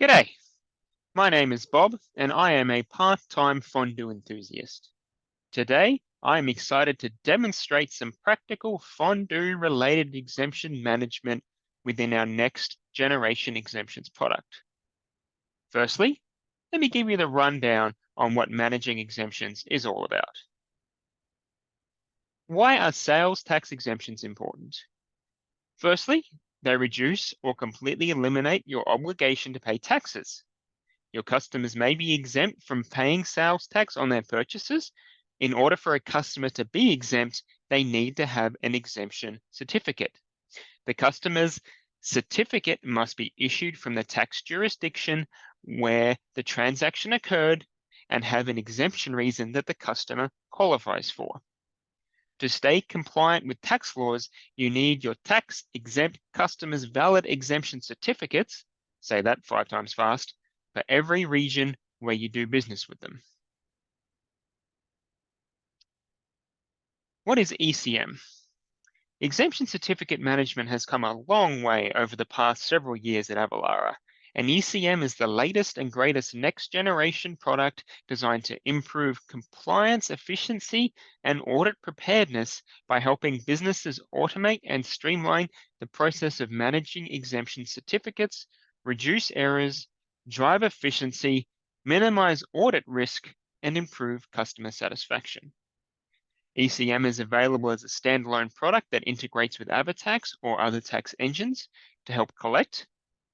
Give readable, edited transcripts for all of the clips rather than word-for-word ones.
G'day, my name is Bob and I am a part-time fondue enthusiast. Today, I am excited to demonstrate some practical fondue-related exemption management within our next generation exemptions product. Firstly, let me give you the rundown on what managing exemptions is all about. Why are sales tax exemptions important? Firstly, they reduce or completely eliminate your obligation to pay taxes. Your customers may be exempt from paying sales tax on their purchases. In order for a customer to be exempt, they need to have an exemption certificate. The customer's certificate must be issued from the tax jurisdiction where the transaction occurred and have an exemption reason that the customer qualifies for. To stay compliant with tax laws, you need your tax-exempt customers' valid exemption certificates, say that 5 times fast, for every region where you do business with them. What is ECM? Exemption certificate management has come a long way over the past several years at Avalara, and ECM is the latest and greatest next generation product designed to improve compliance efficiency and audit preparedness by helping businesses automate and streamline the process of managing exemption certificates, reduce errors, drive efficiency, minimize audit risk, and improve customer satisfaction. ECM is available as a standalone product that integrates with AvaTax or other tax engines to help collect,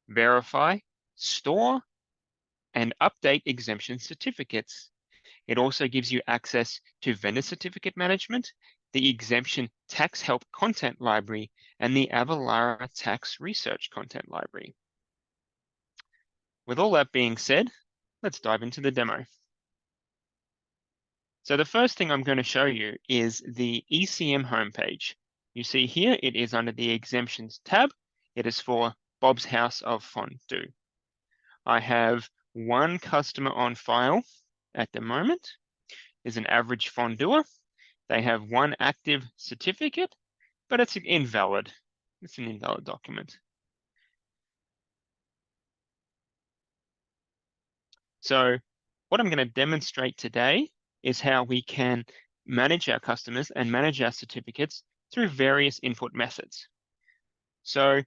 verify, store, and update exemption certificates. It also gives you access to vendor certificate management, the Exemption Tax Help Content Library, and the Avalara Tax Research Content Library. With all that being said, let's dive into the demo. So the first thing I'm going to show you is the ECM homepage. You see here, it is under the Exemptions tab. It is for Bob's House of Fondue. I have one customer on file at the moment. Is an average fonduer. They have one active certificate, but it's invalid. It's an invalid document. So what I'm going to demonstrate today is how we can manage our customers and manage our certificates through various input methods. So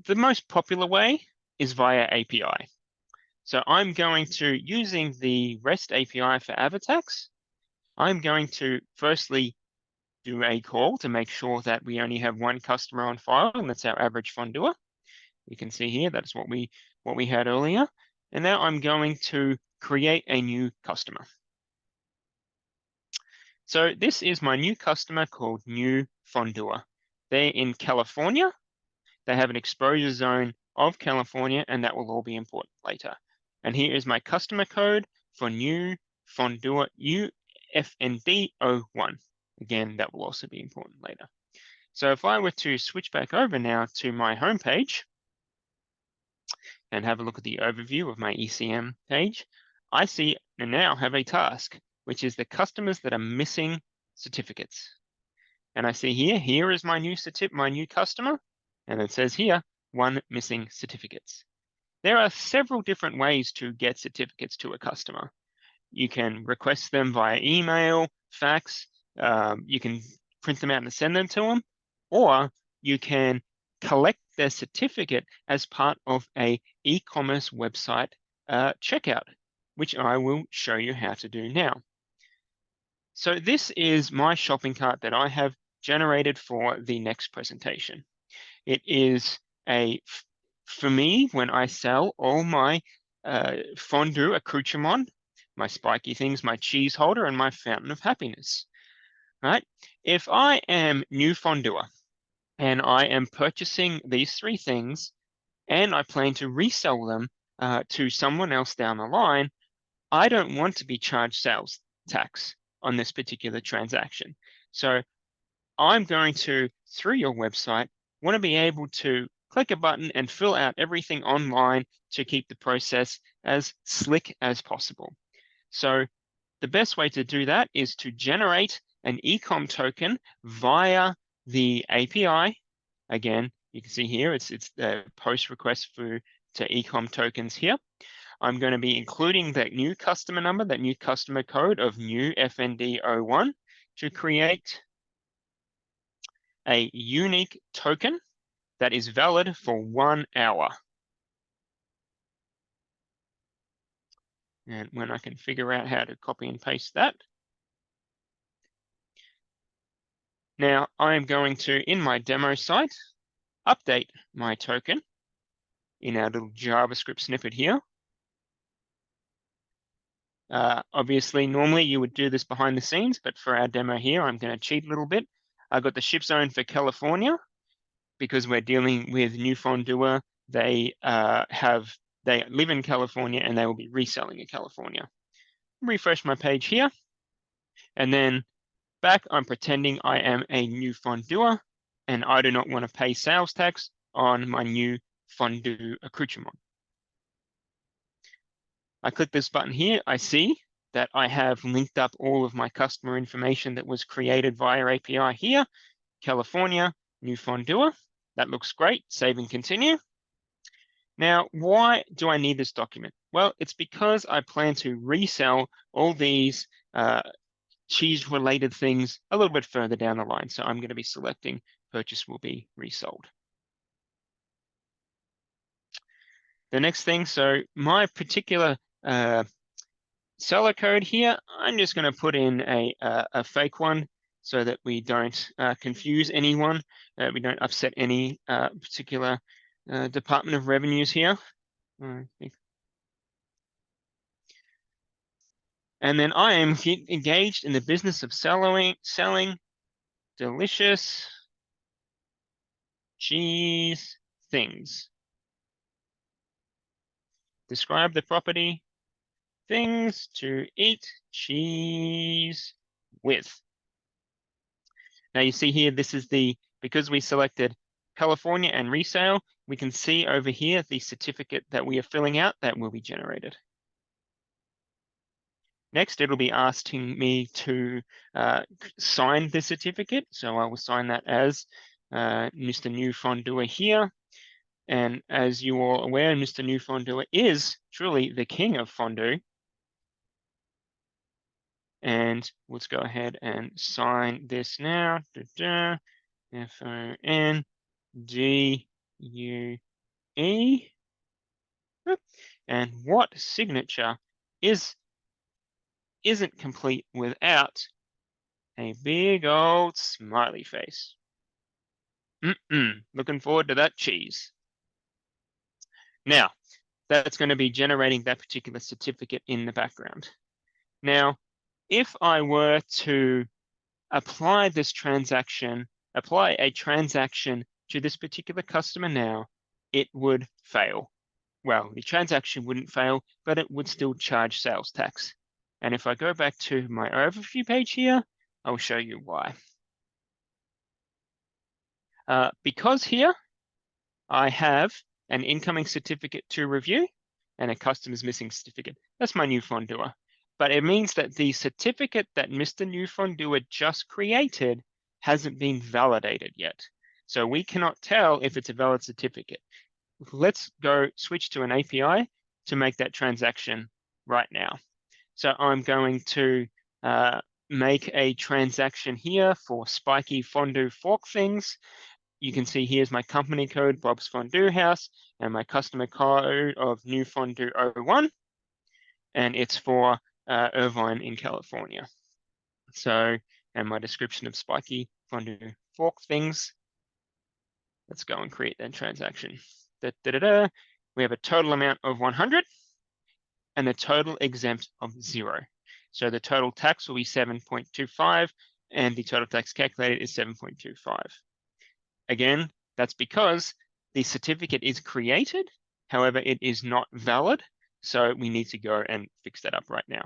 the most popular way is via API. So I'm going to, using the REST API for AvaTax, I'm going to firstly do a call to make sure that we only have one customer on file, and that's our average fonduer. You can see here, that's what we had earlier. And now I'm going to create a new customer. So this is my new customer called New Fonduer. They're in California. They have an exposure zone of California, and that will all be important later. And here is my customer code for New Fonduer UFND01. Again, that will also be important later. So if I were to switch back over now to my homepage and have a look at the overview of my ECM page, I see and now have a task, which is the customers that are missing certificates. And I see here is my new customer, and it says here, one missing certificates. There are several different ways to get certificates to a customer. You can request them via email, fax, you can print them out and send them to them, or you can collect their certificate as part of a e-commerce website checkout, which I will show you how to do now. So this is my shopping cart that I have generated for the next presentation. It is for me, when I sell all my fondue accoutrement, my spiky things, my cheese holder, and my fountain of happiness, right? If I am New Fonduer and I am purchasing these 3 things and I plan to resell them to someone else down the line, I don't want to be charged sales tax on this particular transaction. So I'm going to, through your website, want to be able to click a button and fill out everything online to keep the process as slick as possible. So the best way to do that is to generate an ecom token via the API. Again, you can see here, it's the post request for to ecom tokens here. I'm going to be including that new customer number, that new customer code of new FND01 to create a unique token that is valid for 1 hour. And when I can figure out how to copy and paste that. Now I'm going to, in my demo site, update my token in our little JavaScript snippet here. Obviously, normally you would do this behind the scenes, but for our demo here, I'm going to cheat a little bit. I've got the ship zone for California because we're dealing with New Fondua. They live in California and they will be reselling in California. Refresh my page here, and then back, I'm pretending I am a new fondue and I do not want to pay sales tax on my new fondue accoutrement. I click this button here, I see that I have linked up all of my customer information that was created via API here, California, new fondue. That looks great, save and continue. Now, why do I need this document? Well, it's because I plan to resell all these cheese-related things a little bit further down the line. So I'm going to be selecting purchase will be resold. The next thing, so my particular seller code here, I'm just going to put in a fake one so that we don't confuse anyone. We don't upset any particular Department of Revenues here. And then I am engaged in the business of selling delicious cheese things. Describe the property, things to eat cheese with. Now you see here, this is because we selected California and resale, we can see over here the certificate that we are filling out that will be generated. Next, it'll be asking me to sign the certificate. So I will sign that as Mr. New Fondue here. And as you all are aware, Mr. New Fondue is truly the king of fondue. And let's go ahead and sign this now. F-O-N-D-U-E. And what signature isn't complete without a big old smiley face? Looking forward to that cheese. Now, that's going to be generating that particular certificate in the background. Now, if I were to apply a transaction to this particular customer now, it would fail. Well, the transaction wouldn't fail, but it would still charge sales tax. And if I go back to my overview page here, I'll show you why. Because here I have an incoming certificate to review and a customer's missing certificate. That's my new fondue. But it means that the certificate that Mr. New Fondue just created hasn't been validated yet. So we cannot tell if it's a valid certificate. Let's go switch to an API to make that transaction right now. So I'm going to make a transaction here for spiky fondue fork things. You can see here's my company code, Bob's Fondue House, and my customer code of New Fondue 01. And it's for Irvine in California. So, and my description of spiky fondue fork things. Let's go and create that transaction. We have a total amount of 100 and a total exempt of 0. So the total tax will be 7.25 and the total tax calculated is 7.25. Again, that's because the certificate is created, however, it is not valid. So we need to go and fix that up right now.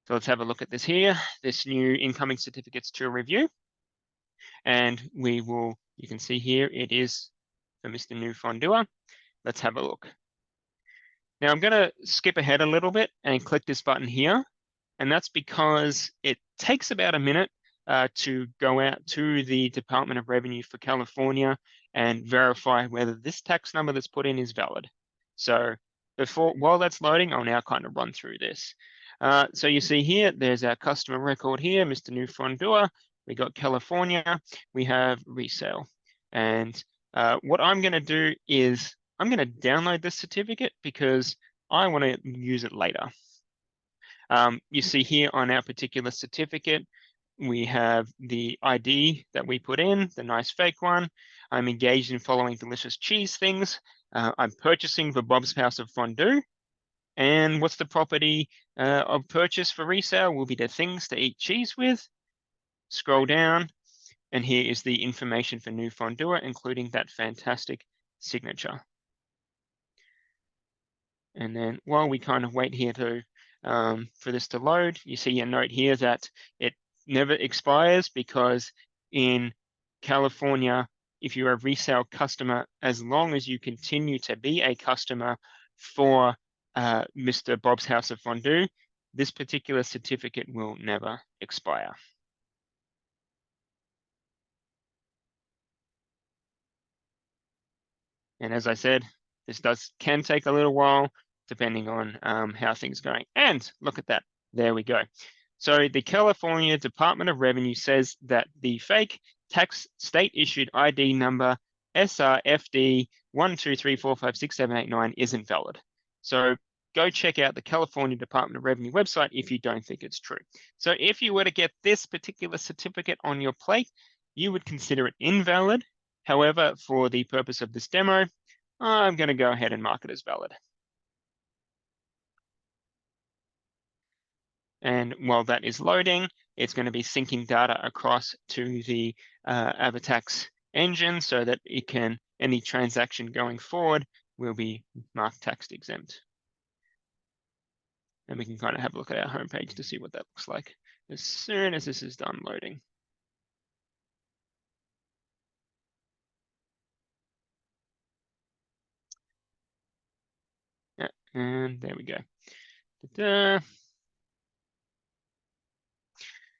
So let's have a look at this here, this new incoming certificates to review. And we will, you can see here, it is for Mr. New Fondue. Let's have a look. Now I'm gonna skip ahead a little bit and click this button here. And that's because it takes about a minute to go out to the Department of Revenue for California and verify whether this tax number that's put in is valid. So while that's loading, I'll now kind of run through this. So you see here, there's our customer record here, Mr. New Fondua. We got California, we have resale. And what I'm going to do is I'm going to download this certificate because I want to use it later. You see here on our particular certificate, we have the ID that we put in, the nice fake one. I'm engaged in following delicious cheese things. I'm purchasing the Bob's House of Fondue. And what's the property of purchase for resale will be the things to eat cheese with. Scroll down, and here is the information for New Fondue, including that fantastic signature. And then while we kind of wait here to for this to load, you see a note here that it never expires because in California, if you're a resale customer, as long as you continue to be a customer for Mr. Bob's House of Fondue, this particular certificate will never expire. And as I said, this can take a little while depending on how things are going. And look at that, there we go. So the California Department of Revenue says that the fake tax state issued ID number SRFD 123456789 isn't valid. So go check out the California Department of Revenue website if you don't think it's true. So if you were to get this particular certificate on your plate, you would consider it invalid. However, for the purpose of this demo, I'm going to go ahead and mark it as valid. And while that is loading, it's going to be syncing data across to the Avatax engine so that it can, any transaction going forward will be marked tax exempt. And we can kind of have a look at our homepage to see what that looks like as soon as this is done loading. Yeah, and there we go. Ta-da.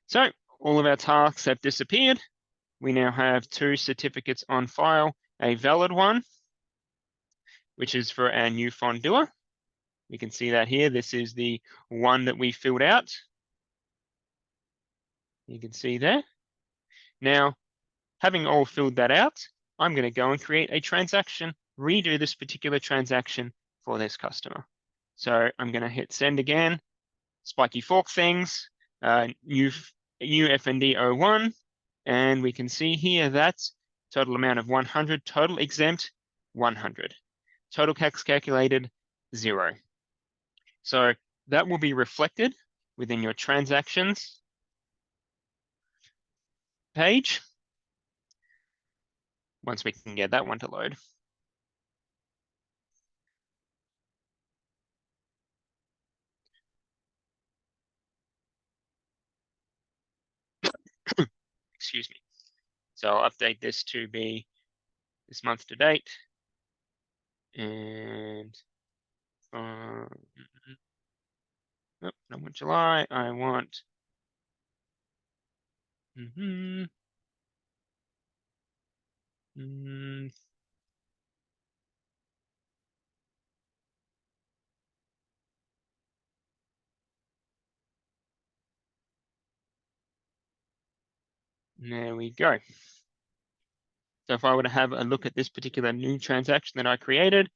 So all of our tasks have disappeared. We now have 2 certificates on file, a valid one, which is for our new fondue. You can see that here. This is the one that we filled out. You can see there. Now, having all filled that out, I'm going to go and create a transaction, redo this particular transaction for this customer. So I'm going to hit send again, spiky fork things, new FND 01, and we can see here that total amount of 100, total exempt 100, total tax calculated 0. So that will be reflected within your transactions page once we can get that one to load. Excuse me. So I'll update this to be this month to date. And oh, I want July, I want there we go. So if I were to have a look at this particular new transaction that I created,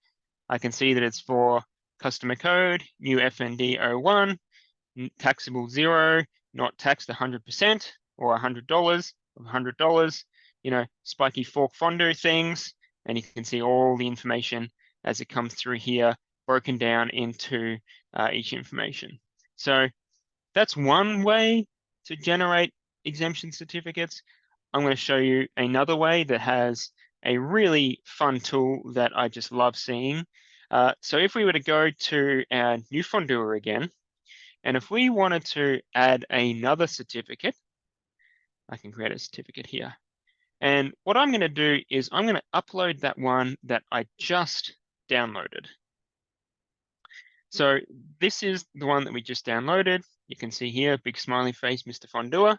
I can see that it's for customer code, new FND 01, taxable 0, not taxed 100% or $100 of $100, you know, spiky fork fondue things. And you can see all the information as it comes through here, broken down into each information. So that's one way to generate exemption certificates. I'm going to show you another way that has a really fun tool that I just love seeing. So if we were to go to our new fondue again, and if we wanted to add another certificate, I can create a certificate here. And what I'm going to do is I'm going to upload that one that I just downloaded. So this is the one that we just downloaded. You can see here, big smiley face, Mr. Fondue.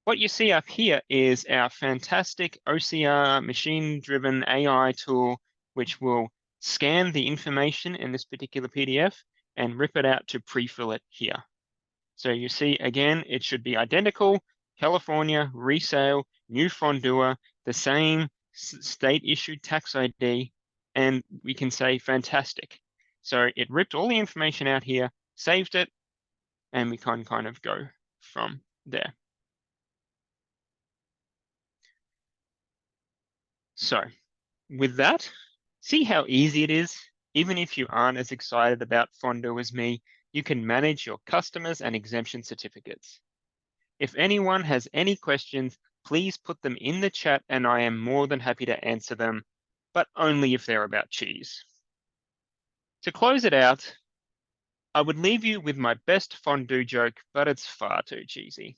What you see up here is our fantastic OCR machine-driven AI tool, which will scan the information in this particular PDF and rip it out to pre-fill it here. So you see, again, it should be identical, California, resale, new fondue, the same state-issued tax ID, and we can say fantastic. So it ripped all the information out here, saved it, and we can kind of go from there. So with that, see how easy it is? Even if you aren't as excited about fondue as me, you can manage your customers and exemption certificates. If anyone has any questions, please put them in the chat and I am more than happy to answer them, but only if they're about cheese. To close it out, I would leave you with my best fondue joke, but it's far too cheesy.